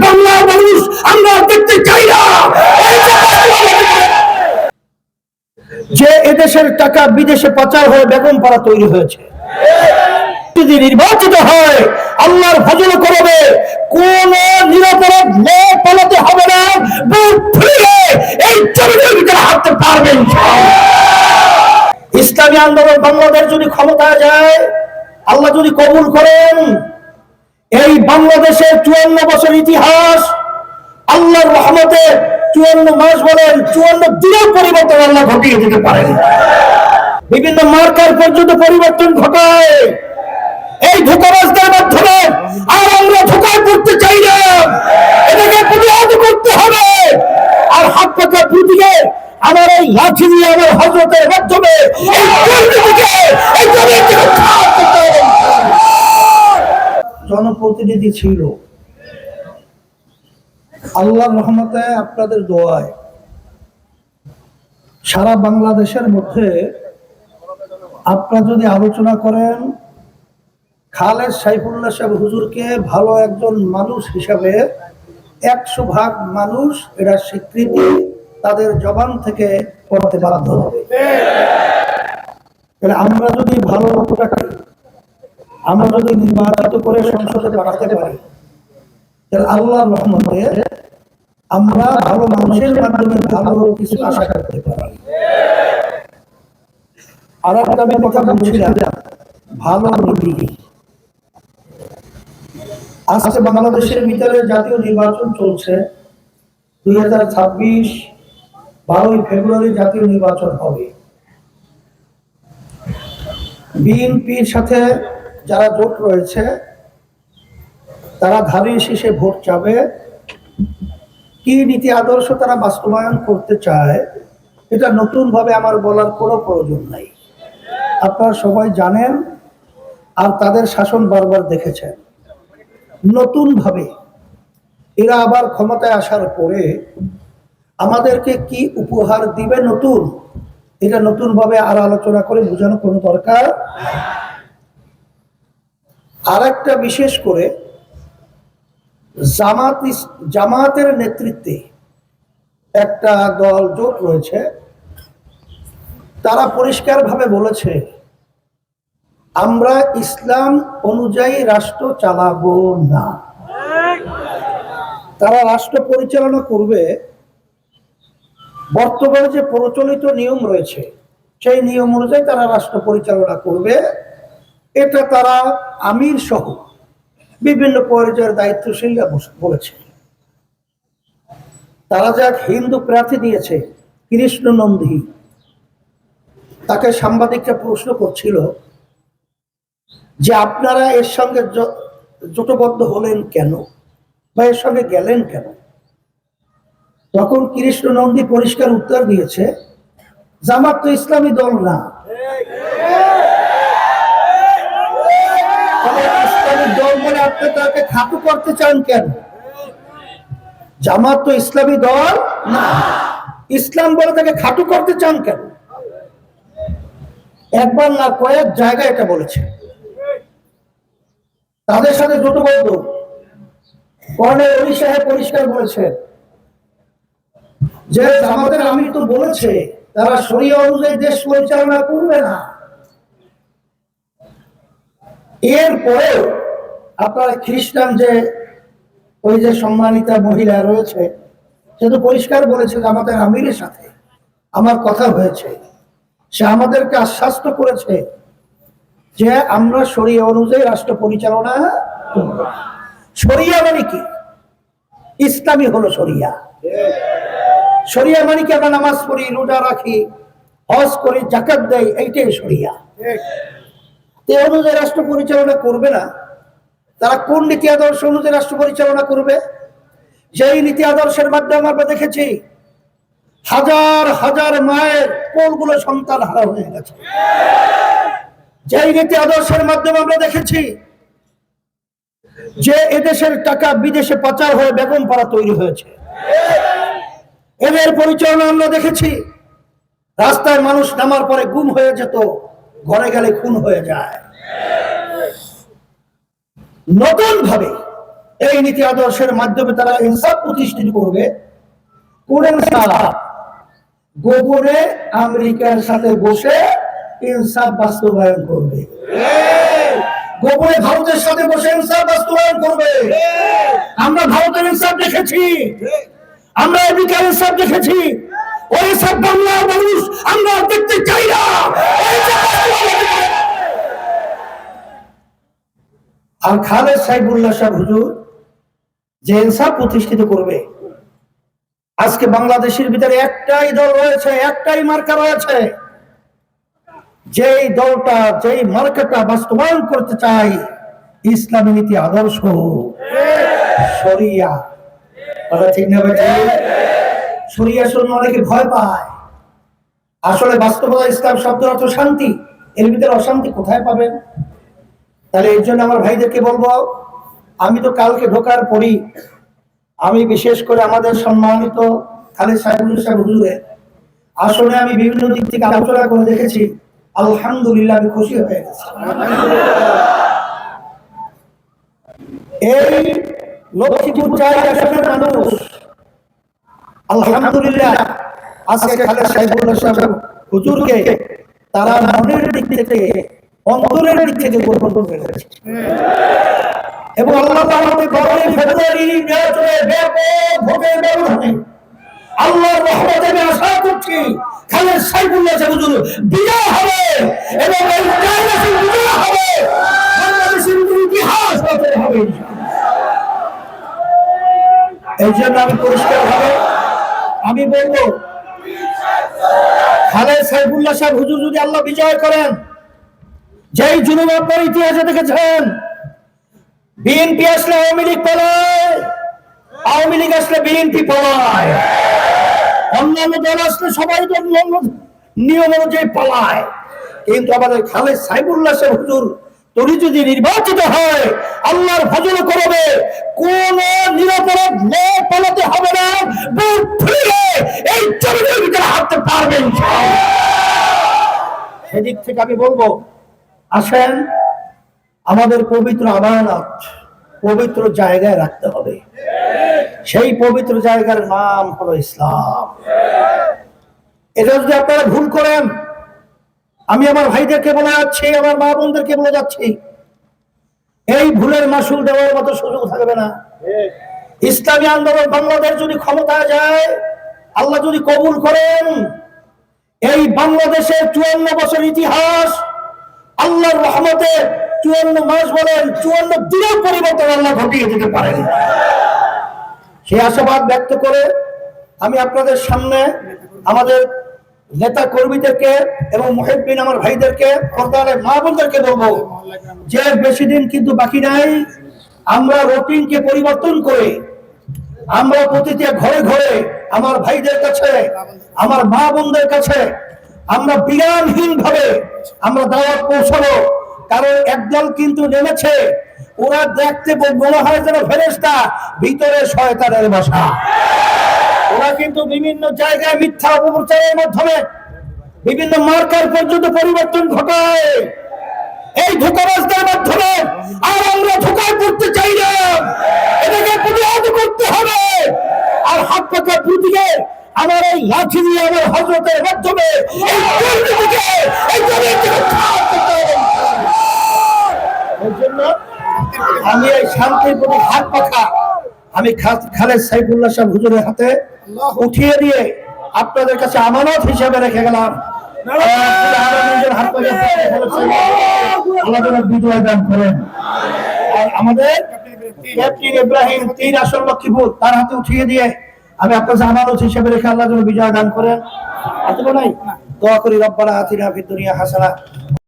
বাংলার মানুষ আমরা দেখতে চাই না। যে এদেশের টাকা বিদেশে পাচার হয়ে বেগম পাড়া তৈরি হয়েছে, যদি নির্বাচিত হয় আল্লাহর ফজল করবে, কোন নিরাপরাধ লোক পালাতে হবে না, বুক ফুলিয়ে এই জমিনের ভিতরে হাঁটতে পারবেন। ইসলামী আন্দোলন বাংলাদেশ যদি ক্ষমতায় যায়, আল্লাহ যদি কবুল করেন, এই বাংলাদেশের 54 বছর ইতিহাস আল্লাহর রহমতে 54 মাস বলেন 54 দিনের পরিবর্তন আল্লাহ ঘটিয়ে দিতে পারেন। বিভিন্ন মার্কার পর্যন্ত পরিবর্তন ঘটায় এই ধোঁকাবাজদের মাধ্যমে। আর আমরা ধোঁকায় পড়তে চাই না, এটাকে প্রতিহত করতে হবে। আর হাত পাকা প্রতীকে আমার এই লাঠি দিয়ে আমার হযরতের মাধ্যমে এই দুর্নীতিকে এই জমিকে রক্ষা করতে হবে। জনপ্রতিনিধি ছিল আল্লাহর রহমতে, আপনাদের দোয়ায় সারা বাংলাদেশের মধ্যে আপনারা যদি আলোচনা করেন, খালেদ সাইফুল্লাহ সাহেব হুজুরকে ভালো একজন মানুষ হিসাবে 100% মানুষ এটা স্বীকৃতি তাদের জবান থেকে করতে বাধ্য হবে। আমরা যদি ভালো লোকটাকে আমরা যদি নির্বাচিত করে সংসদে পাঠাতে পারি, তাহলে আল্লাহর রহমতে আমরা ভালো মানুষের মাধ্যমে ভালো কিছু আশা করতে পারি। আর একটা আমি কথা বলছিলাম, ভালো নীতি। আজকে বাংলাদেশের ভিতরে জাতীয় নির্বাচন চলছে, 2026 12 ফেব্রুয়ারি জাতীয় নির্বাচন হবে। বিএনপির সাথে যারা জোট রয়েছে তারা ধানের শীষে ভোট চাবে। কি নীতি আদর্শ তারা বাস্তবায়ন করতে চায় এটা নতুন ভাবে আমার বলার কোনো প্রয়োজন নাই, আপনারা সবাই জানেন। আর তাদের শাসন বারবার দেখেছেন। নতুন ভাবে এরা আবার ক্ষমতায় আসার পরে আমাদেরকে কি উপহার দিবে নতুন, এটা নতুন ভাবে আর আলোচনা করে বোঝানো কোনো দরকার। আর একটা বিশেষ করে জামাতের নেতৃত্বে একটা দল জোট রয়েছে, তারা পরিষ্কারভাবে বলেছে আমরা ইসলাম অনুযায়ী রাষ্ট্র চালাবো না। তারা রাষ্ট্র পরিচালনা করবে বর্তমানে যে প্রচলিত নিয়ম রয়েছে সেই নিয়ম অনুযায়ী তারা রাষ্ট্র পরিচালনা করবে। এটা তারা আমির সহ বিভিন্ন পর্যায়ের দায়িত্বশীলরা বলেছে। তারা যে এক হিন্দু প্রার্থী দিয়েছে কৃষ্ণ নন্দী, তাকে সাংবাদিকরা প্রশ্ন করছিল যে আপনারা এর সঙ্গে জোটবদ্ধ হলেন কেন বা এর সঙ্গে গেলেন কেন? তখন কৃষ্ণ নন্দী পরিষ্কার উত্তর দিয়েছে, জামাত তো ইসলামী দল না। ইসলামী দল বলে আপনি তাকে খাটো করতে চান কেন? জামাত তো ইসলামী দল না, ইসলাম বলে তাকে খাটো করতে চান কেন? একবার না কয়েক জায়গায় এটা বলেছে। তাদের সাথে জোটবদ্ধ কর্নেল অলি সাহেব পরিষ্কার বলেছে যে জামাতের আমির তো বলেছে তারা শরিয়া অনুযায়ী দেশ পরিচালনা করবে না। এরপরে আপনারা খ্রিস্টান যে ওই যে সম্মানিতা মহিলা রয়েছে সে তো পরিষ্কার বলেছে জামাতের আমিরের সাথে আমার কথা হয়েছে, সে আমাদেরকে আশ্বস্ত করেছে যে আমরা শরিয়া অনুযায়ী রাষ্ট্র পরিচালনা করব। শরিয়া মানে কি? ইসলামী হলো শরিয়া। শরিয়া মানে কি? আমরা নামাজ পড়ি, রোজা রাখি, হজ করি, যাকাত দেই, এইটাই শরিয়া। এই অনুযায়ী রাষ্ট্র পরিচালনা করবে না। তারা কোন নীতি আদর্শ অনুযায়ী রাষ্ট্র পরিচালনা করবে? যেই নীতি আদর্শের মাধ্যমে আমরা দেখেছি হাজার হাজার মায়ের কোলগুলো সন্তান হারা হয়ে গেছে। যেই নীতি আদর্শের মাধ্যমে আমরা দেখেছি যে এদেশের টাকা বিদেশে পাচার হয়ে বেগম পাড়া তৈরি হয়েছে। এদের পরিচালনা আমরা দেখেছি রাস্তায় মানুষ নামার পরে গুম হয়ে যেত, ঘরে গেলে খুন হয়ে যায়। নতুন ভাবে এই নীতি আদর্শের মাধ্যমে তারা ইনসাফ প্রতিষ্ঠিত করবে। কোন ইনসাফ? গোপনে আমেরিকার সাথে বসে ইনসাফ বাস্তবায়ন করবে, গোপনে ভারতের সাথে বসে ইনসাফ বাস্তবায়ন করবে। আমরা ভারতের ইনসাফ দেখেছি, আমরা আমেরিকার ইনসাফ দেখেছি। ওই সব বাংলার মানুষ আমরা দেখতে চাই না। আর খালেদ সাইফুল্লাহ সাহেব হুজুর যে ইনসাফ প্রতিষ্ঠিত করবে, আজকে বাংলাদেশের ভিতরে একটাই দল রয়েছে, একটাই মার্কা রয়েছে, যেই দলটা যেই মার্কাটা বাস্তবায়ন করতে চায় ইসলামী নীতি আদর্শ, শরিয়া। ঠিক না ভাই? শরিয়া শুনলে অনেকে ভয় পায়। আসলে বাস্তবতা ইসলাম শব্দের অর্থ শান্তি, এর ভিতরে অশান্তি কোথায় পাবেন? তাহলে এর জন্য আমার ভাইদেরকে বলবো, আমি তো কালকে ঢোকার পরই আমি বিশেষ করে আমাদের সম্মানিত খালেদ সাইফুল্লাহ সাহেব হুজুরের আসলে আমি বিভিন্ন দিক থেকে আলোচনা করে দেখেছি। আলহামদুলিল্লাহ, আমি খুশি হয়ে গেছি। এই লক্ষ্মীপুর 4 আসনের মানুষ আলহামদুলিল্লাহ আজকে খালেদ সাইফুল্লাহ সাহেব হুজুরকে তারা মনের দিক থেকে, অন্তরের দিক থেকে গ্রহণ করে ফেলেছে। এবং আল্লাহ তাআলা ফেব্রুয়ারি নির্বাচনে ব্যাপক ভোটের ব্যবধানে আল্লাহর রহমতে আমি আশা করছি খালেদ সাইফুল্লাহ সাহেব হুজুর বিজয় হবে এবং এই জায়গায় বিজয় হবে, বাংলাদেশের ইতিহাস রচনা হবে। এই জন্য আমি পরিষ্কারভাবে আমি বলবো, খালেদ সাইফুল্লাহ সাহেব হুজুর যদি আল্লাহ বিজয় করেন, যেই জুলুম আপনার ইতিহাসে দেখেছেন, বিএনপি আসলে আওয়ামী লীগ পালায়, আওয়ামী লীগ আসলে বিএনপি পালায়, অন্যান্য দল আসলে সবাই তো নিয়ম অনুযায়ী পালায়। কিন্তু আমাদের খালেদ সাইফুল্লাহ সাহেব হুজুর তিনি যদি নির্বাচিত হয়, আল্লাহর ফজল করবে, কোন নিরাপরাধ লোক পালাতে হবে না, বুক ফুলে এই জমিনের ভিতরে হাঁটতে পারবেন। সেদিক থেকে আমি বলবো, আসেন আমাদের পবিত্র আমানত পবিত্র জায়গায় রাখতে হবে। সেই পবিত্র জায়গার নাম হলো ইসলাম। এটা যদি আপনারা ভুল করেন, আমি আমার ভাইদেরকে বলে যাচ্ছি, আমার মা বোনদেরকে বলে যাচ্ছি, এই ভুলের মাসুল দেওয়ার মতো সুযোগ থাকবে না। ইসলামী আন্দোলন বাংলাদেশ যদি ক্ষমতায় যায়, আল্লাহ যদি কবুল করেন, এই বাংলাদেশের 54 বছর ইতিহাস আল্লাহর রহমতে 54 মাস বলেন 54 দিনের পরিবর্তন আল্লাহ ঘটিয়ে দিতে পারেন। সেই আশাবাদ ব্যক্ত করে আমি আপনাদের সামনে আমাদের নেতা কর্মীদেরকে এবং মুহিব্বিন আমার ভাইদেরকে, পর্দার মা বোনদেরকে বলবো যে বেশি দিন কিন্তু বাকি নাই। আমরা রুটিনকে পরিবর্তন করে আমরা প্রতিটি ঘরে ঘরে আমার ভাইদের কাছে, আমার মা বোনদের কাছে আমরা বিরামহীন ভাবে আমরা দাওয়াত পৌঁছাবো। কারণ একদল কিন্তু নেমেছে, ওরা দেখতে মনে হয় যেন ফেরেশতা, ভিতরে শয়তানের বাসা। ওরা কিন্তু বিভিন্ন জায়গায় মিথ্যা অপপ্রচারের মাধ্যমে বিভিন্ন মার্কার পর্যন্ত পরিবর্তন ঘটায়, এই ধোঁকাবাজদের মাধ্যমে। আর আমরা ধোঁকায় পড়তে চাই না, এটাকে প্রতিহত করতে হবে। আর হাত পাকা প্রতীকে আমার এই লাঠি দিয়ে আমার হযরতের মাধ্যমে এই দুর্নীতিকে, এই জমিকে রক্ষা করতে হবে। এই জন্য আমি এই শান্তির প্রতি হাত পাখা আমি খালেদ সাইফুল্লাহ সাহেব হুজুরের হাতে উঠিয়ে দিয়ে আপনাদের কাছে আমানত হিসেবে রেখে গেলাম। বিজয় দান করেন। আর আমাদের ক্যাপ্টেন ইব্রাহিম 3 আসন লক্ষ্মীপুর, তার হাতে উঠিয়ে দিয়ে আমি আপনার আমানত হিসেবে রেখে আল্লাহ যেন বিজয় দান করেন। এত নাই দোয়া করি, রব্বানা আতিনা ফিদ দুনিয়া হাসানা